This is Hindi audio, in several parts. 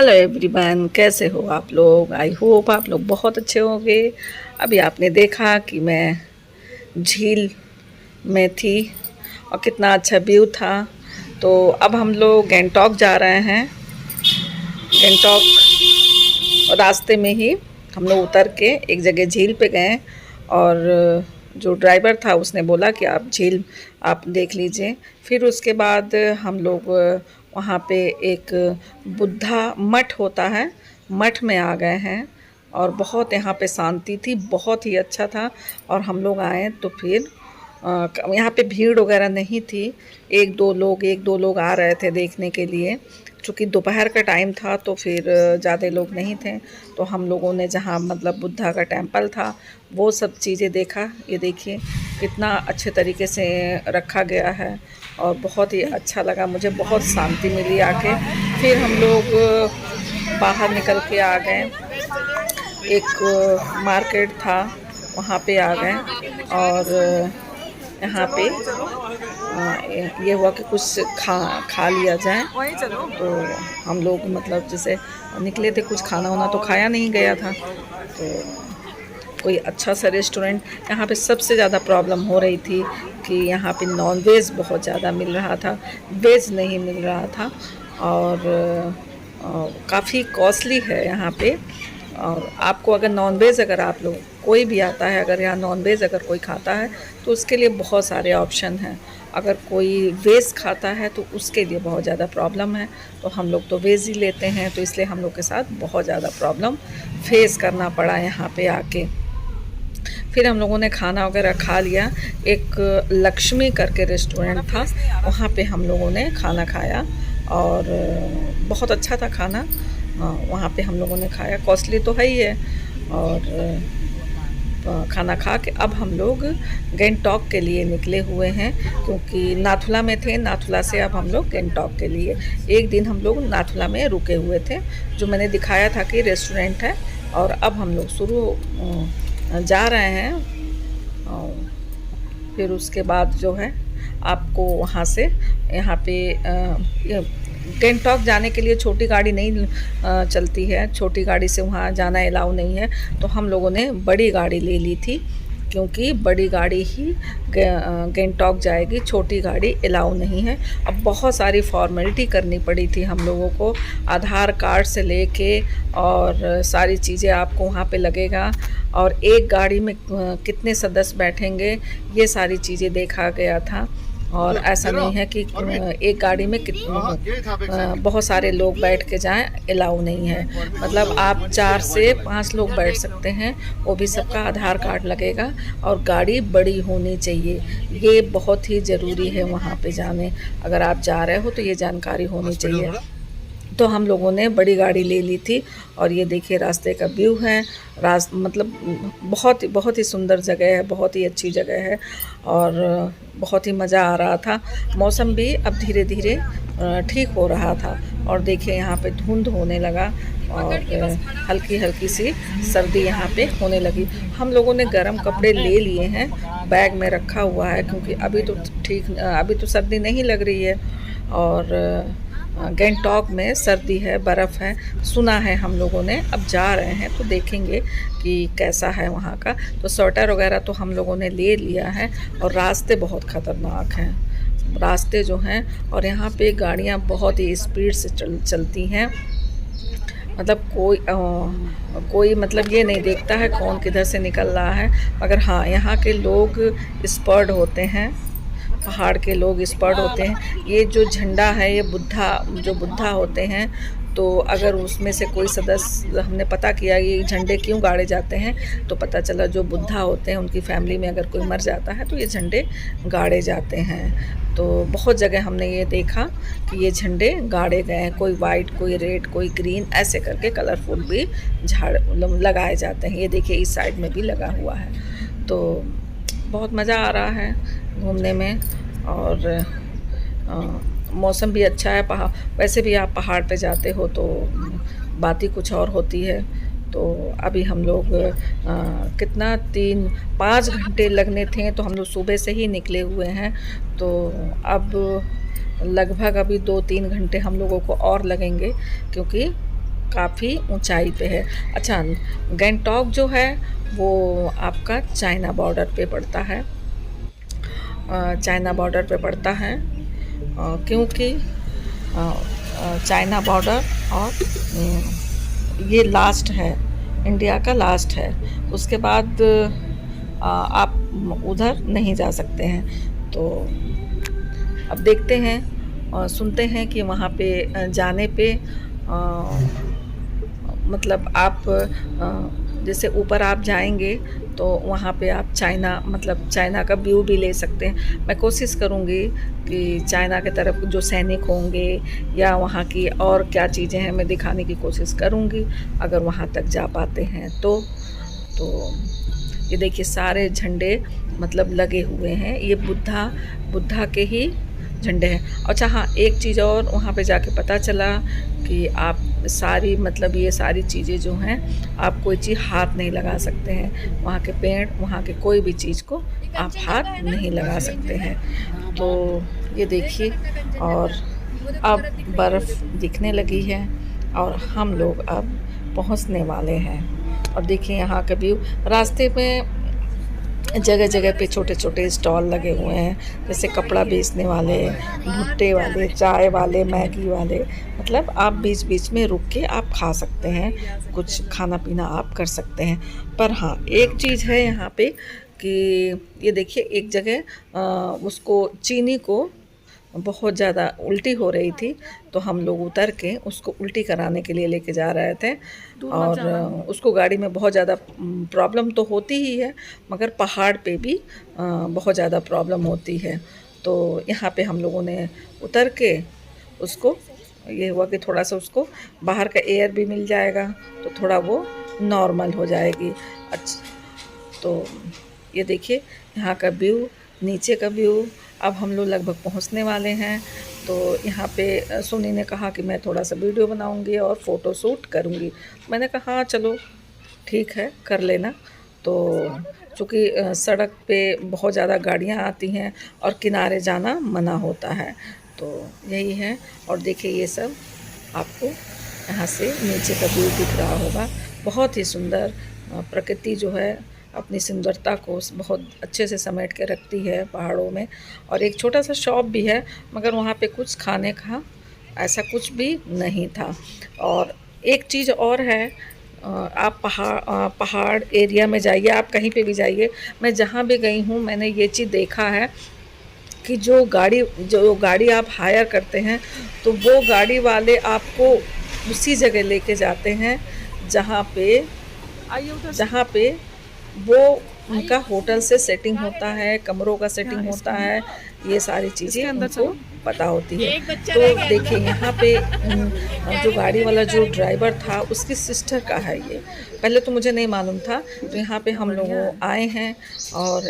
हेलो एवरीवन, कैसे हो आप लोग। आई होप आप लोग बहुत अच्छे होंगे। अभी आपने देखा कि मैं झील में थी और कितना अच्छा व्यू था। तो अब हम लोग गैंगटॉक जा रहे हैं। गैंगटॉक रास्ते में ही हम लोग उतर के एक जगह झील पे गए और जो ड्राइवर था उसने बोला कि आप झील आप देख लीजिए। फिर उसके बाद हम लोग वहाँ पे एक बुद्धा मठ होता है, मठ में आ गए हैं और बहुत यहाँ पे शांति थी, बहुत ही अच्छा था। और हम लोग आए तो फिर यहाँ पे भीड़ वगैरह नहीं थी। एक दो लोग आ रहे थे देखने के लिए। चूँकि दोपहर का टाइम था तो फिर ज़्यादा लोग नहीं थे। तो हम लोगों ने जहाँ मतलब बुद्धा का टेम्पल था वो सब चीज़ें देखा। ये देखिए कितना अच्छे तरीके से रखा गया है और बहुत ही अच्छा लगा, मुझे बहुत शांति मिली आके। फिर हम लोग बाहर निकल के आ गए, एक मार्केट था वहाँ पे आ गए और यहाँ पे ये हुआ कि कुछ खा लिया जाए। तो हम लोग मतलब जैसे निकले थे, कुछ खाना वाना तो खाया नहीं गया था। तो कोई अच्छा सा रेस्टोरेंट, यहाँ पे सबसे ज़्यादा प्रॉब्लम हो रही थी कि यहाँ पे नॉन वेज बहुत ज़्यादा मिल रहा था, वेज नहीं मिल रहा था। और काफ़ी कॉस्टली है यहाँ पे। और आपको अगर नॉन वेज अगर आप लोग कोई भी आता है, अगर यहाँ नॉन वेज अगर कोई खाता है तो उसके लिए बहुत सारे ऑप्शन हैं। अगर कोई वेज खाता है तो उसके लिए बहुत ज़्यादा प्रॉब्लम है। तो हम लोग तो वेज ही लेते हैं, तो इसलिए हम लोग के साथ बहुत ज़्यादा प्रॉब्लम फेस करना पड़ा यहाँ पे आके। फिर हम लोगों ने खाना वगैरह खा लिया। एक लक्ष्मी करके रेस्टोरेंट था, वहाँ पे हम लोगों ने खाना खाया और बहुत अच्छा था खाना। वहाँ पे हम लोगों ने खाया, कॉस्टली तो है ही है। और खाना खा के अब हम लोग गैंगटॉक के लिए निकले हुए हैं, क्योंकि नाथुला में थे। नाथुला से अब हम लोग गैंगटॉक के लिए, एक दिन हम लोग नाथुला में रुके हुए थे, जो मैंने दिखाया था कि रेस्टोरेंट है। और अब हम लोग जा रहे हैं। और फिर उसके बाद जो है आपको वहाँ से यहाँ पे गैंगटॉक जाने के लिए छोटी गाड़ी नहीं चलती है, छोटी गाड़ी से वहाँ जाना अलाउ नहीं है। तो हम लोगों ने बड़ी गाड़ी ले ली थी, क्योंकि बड़ी गाड़ी ही गैंगटॉक जाएगी, छोटी गाड़ी अलाउ नहीं है। अब बहुत सारी फॉर्मेलिटी करनी पड़ी थी हम लोगों को, आधार कार्ड से लेके और सारी चीज़ें आपको वहाँ पे लगेगा। और एक गाड़ी में कितने सदस्य बैठेंगे ये सारी चीज़ें देखा गया था। और ऐसा नहीं है कि एक गाड़ी में बहुत सारे लोग बैठ के जाएं, अलाउ नहीं है। मतलब आप 4 से 5 लोग बैठ सकते हैं, वो भी सबका आधार कार्ड लगेगा और गाड़ी बड़ी होनी चाहिए। ये बहुत ही ज़रूरी है वहाँ पे जाने, अगर आप जा रहे हो तो ये जानकारी होनी चाहिए। तो हम लोगों ने बड़ी गाड़ी ले ली थी। और ये देखिए रास्ते का व्यू है, मतलब बहुत ही सुंदर जगह है, बहुत ही अच्छी जगह है और बहुत ही मज़ा आ रहा था। मौसम भी अब धीरे धीरे ठीक हो रहा था। और देखिए यहाँ पे धुंध होने लगा और हल्की हल्की सी सर्दी यहाँ पे होने लगी। हम लोगों ने गर्म कपड़े ले लिए हैं, बैग में रखा हुआ है, क्योंकि अभी तो सर्दी नहीं लग रही है। और गैंगटॉक में सर्दी है, बर्फ़ है, सुना है हम लोगों ने। अब जा रहे हैं तो देखेंगे कि कैसा है वहाँ का। तो स्वेटर वगैरह तो हम लोगों ने ले लिया है। और रास्ते बहुत ख़तरनाक हैं, रास्ते जो हैं, और यहाँ पे गाड़ियाँ बहुत ही स्पीड से चलती हैं। मतलब कोई मतलब ये नहीं देखता है कौन किधर से निकल रहा है। मगर हाँ, यहाँ के लोग एक्सपर्ट होते हैं, पहाड़ के लोग एक्सपर्ट होते हैं। ये जो झंडा है, ये बुद्धा होते हैं। तो अगर उसमें से कोई सदस्य, हमने पता किया ये झंडे क्यों गाड़े जाते हैं, तो पता चला जो बुद्धा होते हैं उनकी फैमिली में अगर कोई मर जाता है तो ये झंडे गाड़े जाते हैं। तो बहुत जगह हमने ये देखा कि ये झंडे गाड़े गए हैं, कोई वाइट, कोई रेड, कोई ग्रीन, ऐसे करके कलरफुल भी लगाए जाते हैं। ये देखिए इस साइड में भी लगा हुआ है। तो बहुत मज़ा आ रहा है घूमने में। और मौसम भी अच्छा है। वैसे भी आप पहाड़ पे जाते हो तो बात ही कुछ और होती है। तो अभी हम लोग कितना 3-5 घंटे लगने थे, तो हम लोग सुबह से ही निकले हुए हैं। तो अब लगभग अभी 2-3 घंटे हम लोगों को और लगेंगे, क्योंकि काफ़ी ऊंचाई पे है। अच्छा, गैंगटॉक जो है वो आपका चाइना बॉर्डर पे पड़ता है, चाइना बॉर्डर पे पड़ता है, क्योंकि चाइना बॉर्डर और ये लास्ट है, इंडिया का लास्ट है। उसके बाद आप उधर नहीं जा सकते हैं। तो अब देखते हैं और सुनते हैं कि वहाँ पे जाने पे मतलब आप जैसे ऊपर आप जाएंगे तो वहाँ पे आप चाइना का व्यू भी ले सकते हैं। मैं कोशिश करूँगी कि चाइना के तरफ जो सैनिक होंगे या वहाँ की और क्या चीज़ें हैं मैं दिखाने की कोशिश करूँगी, अगर वहाँ तक जा पाते हैं तो। ये देखिए सारे झंडे मतलब लगे हुए हैं, ये बुद्धा के ही झंडे हैं। अच्छा हाँ, एक चीज़ और वहाँ पे जाके पता चला कि आप सारी मतलब ये सारी चीज़ें जो हैं आप कोई चीज़ हाथ नहीं लगा सकते हैं, वहाँ के पेड़, वहाँ के कोई भी चीज़ को आप हाथ नहीं लगा सकते हैं। तो ये देखिए, और अब बर्फ़ दिखने लगी है और हम लोग अब पहुँचने वाले हैं। और देखिए यहाँ का व्यू, रास्ते में जगह जगह पे छोटे छोटे स्टॉल लगे हुए हैं, जैसे कपड़ा बेचने वाले, भुट्टे वाले, चाय वाले, मैगी वाले, मतलब आप बीच बीच में रुक के आप खा सकते हैं, कुछ खाना पीना आप कर सकते हैं। पर हाँ, एक चीज़ है यहाँ पे कि ये देखिए एक जगह उसको चीनी को बहुत ज़्यादा उल्टी हो रही थी, तो हम लोग उतर के उसको उल्टी कराने के लिए लेके जा रहे थे। और उसको गाड़ी में बहुत ज़्यादा प्रॉब्लम तो होती ही है, मगर पहाड़ पे भी बहुत ज़्यादा प्रॉब्लम होती है। तो यहाँ पे हम लोगों ने उतर के उसको, ये हुआ कि थोड़ा सा उसको बाहर का एयर भी मिल जाएगा तो थोड़ा वो नॉर्मल हो जाएगी। अच्छा, तो ये देखिए यहाँ का व्यू, नीचे का व्यू। अब हम लोग लगभग पहुँचने वाले हैं। तो यहाँ पे सोनी ने कहा कि मैं थोड़ा सा वीडियो बनाऊंगी और फ़ोटो शूट करूँगी। मैंने कहा हाँ चलो ठीक है, कर लेना। तो चूँकि सड़क पे बहुत ज़्यादा गाड़ियाँ आती हैं और किनारे जाना मना होता है, तो यही है। और देखिए ये सब आपको यहाँ से नीचे का व्यू दिख रहा होगा। बहुत ही सुंदर प्रकृति जो है अपनी सुंदरता को बहुत अच्छे से समेट के रखती है पहाड़ों में। और एक छोटा सा शॉप भी है, मगर वहाँ पे कुछ खाने का ऐसा कुछ भी नहीं था। और एक चीज़ और है, आप पहाड़ एरिया में जाइए, आप कहीं पे भी जाइए, मैं जहाँ भी गई हूँ मैंने ये चीज़ देखा है कि जो गाड़ी आप हायर करते हैं तो वो गाड़ी वाले आपको उसी जगह लेके जाते हैं जहाँ पे वो उनका होटल से सेटिंग होता है, कमरों का सेटिंग होता है, ये सारी चीज़ें उनको पता होती है। तो देखिए यहाँ पे जो गाड़ी वाला जो ड्राइवर था उसकी सिस्टर का है ये, पहले तो मुझे नहीं मालूम था। तो यहाँ पे हम लोग आए हैं और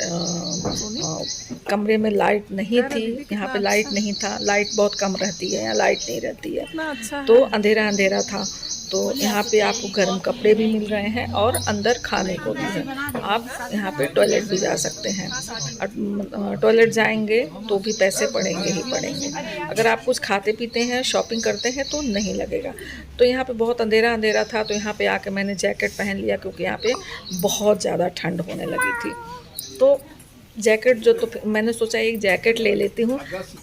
कमरे में लाइट नहीं थी, यहाँ पे लाइट नहीं था, लाइट बहुत कम रहती है, यहाँ लाइट नहीं रहती है, तो अंधेरा अंधेरा था। तो यहाँ पे आपको गर्म कपड़े भी मिल रहे हैं और अंदर खाने को भी है। आप यहाँ पे टॉयलेट भी जा सकते हैं, और टॉयलेट जाएंगे तो भी पैसे पड़ेंगे ही पड़ेंगे। अगर आप कुछ खाते पीते हैं, शॉपिंग करते हैं तो नहीं लगेगा। तो यहाँ पे बहुत अंधेरा अंधेरा था, तो यहाँ पे आके मैंने जैकेट पहन लिया क्योंकि यहाँ पे बहुत ज़्यादा ठंड होने लगी थी। तो जैकेट तो मैंने सोचा एक जैकेट ले लेती हूँ।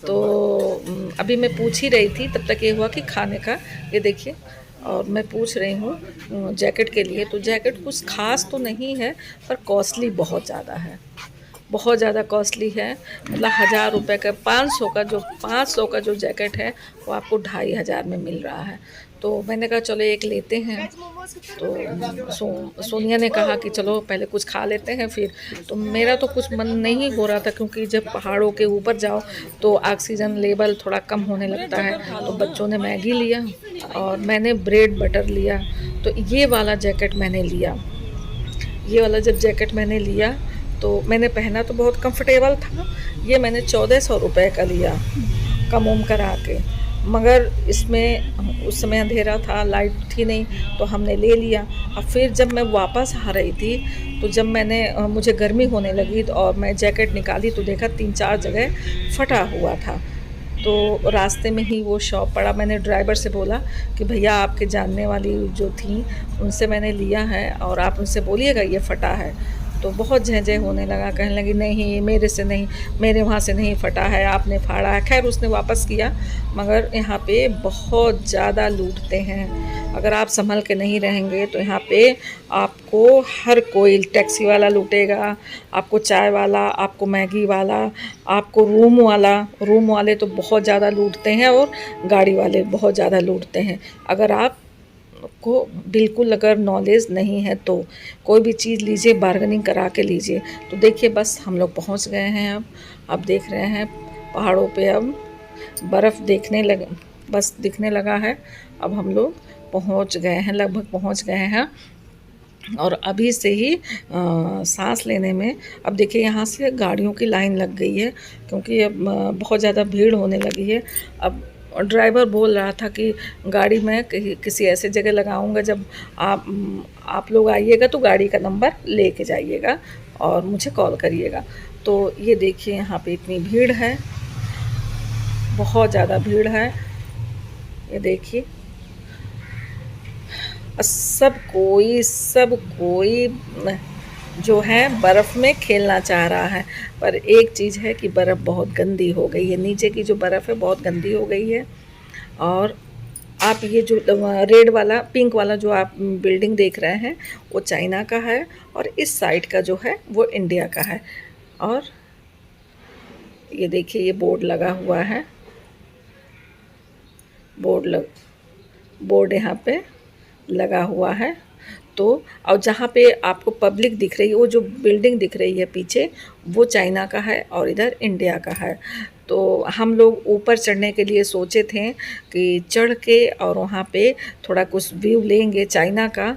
तो अभी मैं पूछ ही रही थी, तब तक ये हुआ कि खाने का, ये देखिए, और मैं पूछ रही हूँ जैकेट के लिए। तो जैकेट कुछ ख़ास तो नहीं है, पर कॉस्टली बहुत ज़्यादा है, बहुत ज़्यादा कॉस्टली है। मतलब 1000 रुपये का 500 का जो जैकेट है वो आपको 2500 में मिल रहा है। तो मैंने कहा चलो एक लेते हैं। तो सोनिया ने कहा कि चलो पहले कुछ खा लेते हैं फिर। तो मेरा तो कुछ मन नहीं हो रहा था, क्योंकि जब पहाड़ों के ऊपर जाओ तो ऑक्सीजन लेवल थोड़ा कम होने लगता है। तो बच्चों ने मैगी लिया और मैंने ब्रेड बटर लिया। तो ये वाला जैकेट मैंने लिया। ये वाला जब जैकेट मैंने लिया तो मैंने पहना तो बहुत कंफर्टेबल था। ये मैंने 1400 रुपये का लिया, कम उम करा के। मगर इसमें उस समय अंधेरा था, लाइट थी नहीं, तो हमने ले लिया। अब फिर जब मैं वापस आ रही थी तो जब मुझे गर्मी होने लगी और मैं जैकेट निकाली तो देखा 3-4 जगह फटा हुआ था। तो रास्ते में ही वो शॉप पड़ा। मैंने ड्राइवर से बोला कि भैया आपके जानने वाली जो थी उनसे मैंने लिया है और आप उनसे बोलिएगा ये फटा है। तो बहुत झेझे होने लगा, कहने लगी नहीं मेरे से नहीं, मेरे वहाँ से नहीं फटा है, आपने फाड़ा है। खैर उसने वापस किया, मगर यहाँ पे बहुत ज़्यादा लूटते हैं। अगर आप संभल के नहीं रहेंगे तो यहाँ पे आपको हर कोई, टैक्सी वाला लूटेगा, आपको चाय वाला, आपको मैगी वाला, आपको रूम वाले तो बहुत ज़्यादा लूटते हैं और गाड़ी वाले बहुत ज़्यादा लूटते हैं। अगर आप को बिल्कुल अगर नॉलेज नहीं है तो कोई भी चीज़ लीजिए, बार्गेनिंग करा के लीजिए। तो देखिए बस हम लोग पहुंच गए हैं। अब देख रहे हैं पहाड़ों पे अब बर्फ़ दिखने लगा है। अब हम लोग पहुंच गए हैं, लगभग पहुंच गए हैं। और अभी से ही सांस लेने में, अब देखिए यहाँ से गाड़ियों की लाइन लग गई है क्योंकि अब बहुत ज़्यादा भीड़ होने लगी है। अब ड्राइवर बोल रहा था कि गाड़ी मैं किसी ऐसे जगह लगाऊंगा, जब आप लोग आइएगा तो गाड़ी का नंबर लेके जाइएगा और मुझे कॉल करिएगा। तो ये देखिए यहाँ पे इतनी भीड़ है, बहुत ज़्यादा भीड़ है। ये देखिए सब कोई जो है बर्फ़ में खेलना चाह रहा है। पर एक चीज़ है कि बर्फ़ बहुत गंदी हो गई है, नीचे की जो बर्फ़ है बहुत गंदी हो गई है। और आप ये जो रेड वाला, पिंक वाला जो आप बिल्डिंग देख रहे हैं वो चाइना का है और इस साइड का जो है वो इंडिया का है। और ये देखिए ये बोर्ड लगा हुआ है, बोर्ड यहाँ पे लगा हुआ है। तो और जहाँ पे आपको पब्लिक दिख रही है, वो जो बिल्डिंग दिख रही है पीछे, वो चाइना का है और इधर इंडिया का है। तो हम लोग ऊपर चढ़ने के लिए सोचे थे कि चढ़ के और वहाँ पे थोड़ा कुछ व्यू लेंगे चाइना का।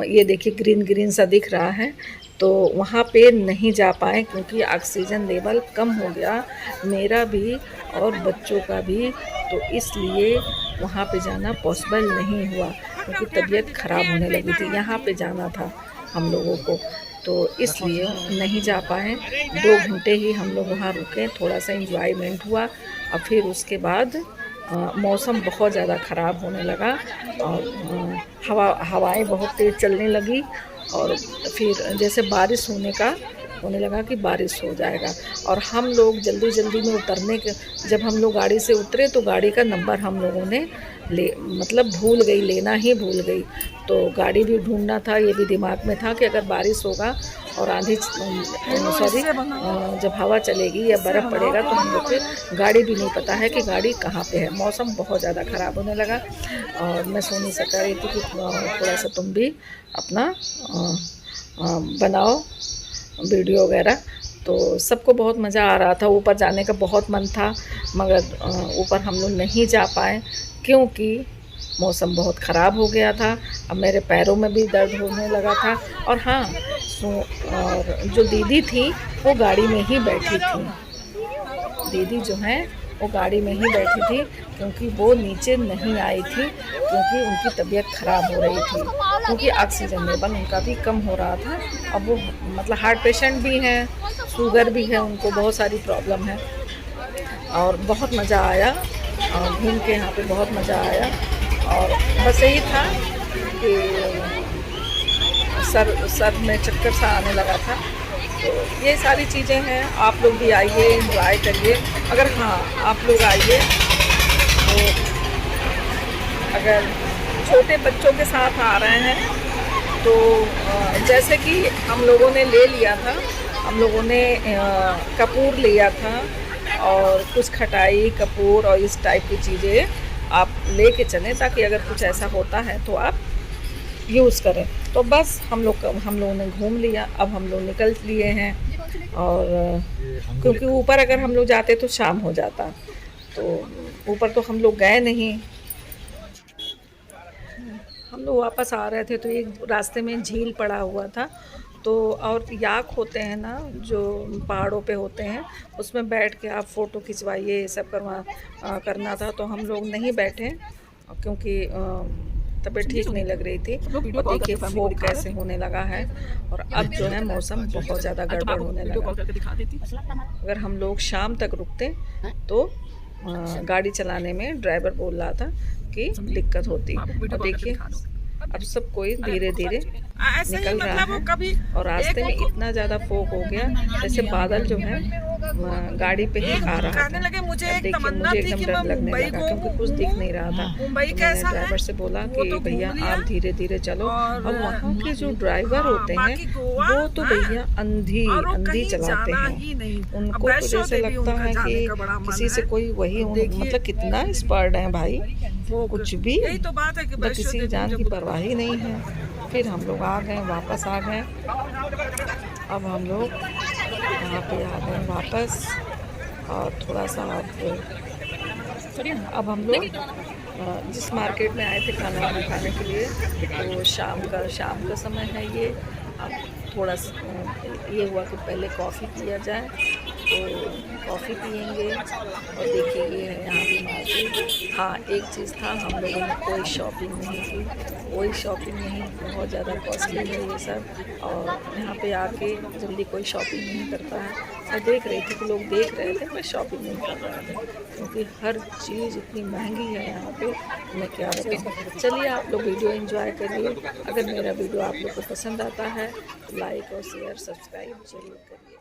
ये देखिए ग्रीन ग्रीन सा दिख रहा है। तो वहाँ पे नहीं जा पाए क्योंकि ऑक्सीजन लेवल कम हो गया, मेरा भी और बच्चों का भी। तो इसलिए वहाँ पे जाना पॉसिबल नहीं हुआ क्योंकि तबीयत ख़राब होने लगी थी। यहाँ पे जाना था हम लोगों को, तो इसलिए नहीं जा पाए। 2 घंटे ही हम लोग वहाँ रुके, थोड़ा सा एंजॉयमेंट हुआ। और फिर उसके बाद मौसम बहुत ज़्यादा ख़राब होने लगा और हवाएं बहुत तेज़ चलने लगी। और फिर जैसे बारिश होने लगा कि बारिश हो जाएगा। और हम लोग जल्दी जल्दी में उतरने के, जब हम लोग गाड़ी से उतरे तो गाड़ी का नंबर हम लोगों ने भूल गई, लेना ही भूल गई। तो गाड़ी भी ढूंढना था, ये भी दिमाग में था कि अगर बारिश होगा और आंधी जब हवा चलेगी या बर्फ़ पड़ेगा तो हम लोग को गाड़ी भी नहीं पता है कि गाड़ी कहाँ पे है। मौसम बहुत ज़्यादा ख़राब होने लगा और मैं सो नहीं सक रही थी कि थोड़ा सा तुम भी अपना बनाओ वीडियो वगैरह। तो सबको बहुत मज़ा आ रहा था, ऊपर जाने का बहुत मन था, मगर ऊपर हम लोग नहीं जा पाए क्योंकि मौसम बहुत ख़राब हो गया था। अब मेरे पैरों में भी दर्द होने लगा था। और हाँ, और जो दीदी थी वो गाड़ी में ही बैठी थी, दीदी जो हैं वो गाड़ी में ही बैठी थी क्योंकि वो नीचे नहीं आई थी क्योंकि उनकी तबीयत ख़राब हो रही थी, क्योंकि ऑक्सीजन लेवल उनका भी कम हो रहा था। अब वो मतलब हार्ट पेशेंट भी हैं, शुगर भी है, उनको बहुत सारी प्रॉब्लम है। और बहुत मज़ा आया और घूम के यहाँ पे बहुत मज़ा आया। और बस यही था कि सर में चक्कर सा आने लगा था। तो ये सारी चीज़ें हैं, आप लोग भी आइए, एंजॉय करिए। अगर हाँ आप लोग आइए तो अगर छोटे बच्चों के साथ आ रहे हैं तो जैसे कि हम लोगों ने ले लिया था, हम लोगों ने कपूर लिया था और कुछ खटाई, कपूर और इस टाइप की चीज़ें आप लेके चलें ताकि अगर कुछ ऐसा होता है तो आप यूज़ करें। तो बस हम लोगों ने घूम लिया। अब हम लोग निकल लिए हैं और क्योंकि ऊपर अगर हम लोग जाते तो शाम हो जाता, तो ऊपर तो हम लोग गए नहीं। हम लोग वापस आ रहे थे तो एक रास्ते में झील पड़ा हुआ था, तो और याक होते हैं ना जो पहाड़ों पे होते हैं, उसमें बैठ के आप फ़ोटो खिंचवाइए, ये सब करना था। तो हम लोग नहीं बैठे क्योंकि तबीयत ठीक नहीं लग रही थी। और देखिए फोग कैसे होने लगा है और अब जो है मौसम बहुत ज़्यादा गड़बड़ होने लगा। अगर हम लोग शाम तक रुकते तो गाड़ी चलाने में ड्राइवर बोल रहा था कि दिक्कत होती। और देखिए अब सब कोई धीरे धीरे निकल रहा है और रास्ते में इतना ज़्यादा फोग हो गया जैसे बादल जो है गाड़ी पे ही आ रहा था। देखिए मुझे एकदम डर लगने लगा क्योंकि कुछ दिख नहीं रहा था। तो मैंने ड्राइवर से बोला कि भैया आप धीरे धीरे चलो। और वहाँ के जो ड्राइवर होते हैं वो तो भैया अंधी चलाते हैं। उनको तो जैसे लगता है कि किसी से कोई वही मतलब कितना स्पीड है भाई, कुछ भी तो बात है कि किसी जान की परवाह ही नहीं है। फिर हम लोग आ गए, वापस आ गए। अब हम लोग यहाँ पे आ गए वापस और थोड़ा सा अब हम लोग जिस मार्केट में आए थे खाना वाना खाने के लिए, तो शाम का समय है ये। अब थोड़ा ये हुआ कि पहले कॉफ़ी पिया जाए, तो कॉफ़ी पियेंगे। और देखिए ये है यहाँ भी मार्केट। हाँ एक चीज़ था, हम लोगों ने कोई शॉपिंग नहीं की, बहुत ज़्यादा कॉस्टली है ये सब। और यहाँ पे आके जल्दी कोई शॉपिंग नहीं करता है। मैं देख रही थी कि लोग देख रहे थे, मैं शॉपिंग नहीं कर रहे थे क्योंकि हर चीज़ इतनी महंगी है यहाँ पे, मैं क्या बताऊँ। चलिए आप लोग वीडियो एंजॉय करिए। अगर मेरा वीडियो आप लोग को पसंद आता है तो लाइक और शेयर सब्सक्राइब जरूर करिए।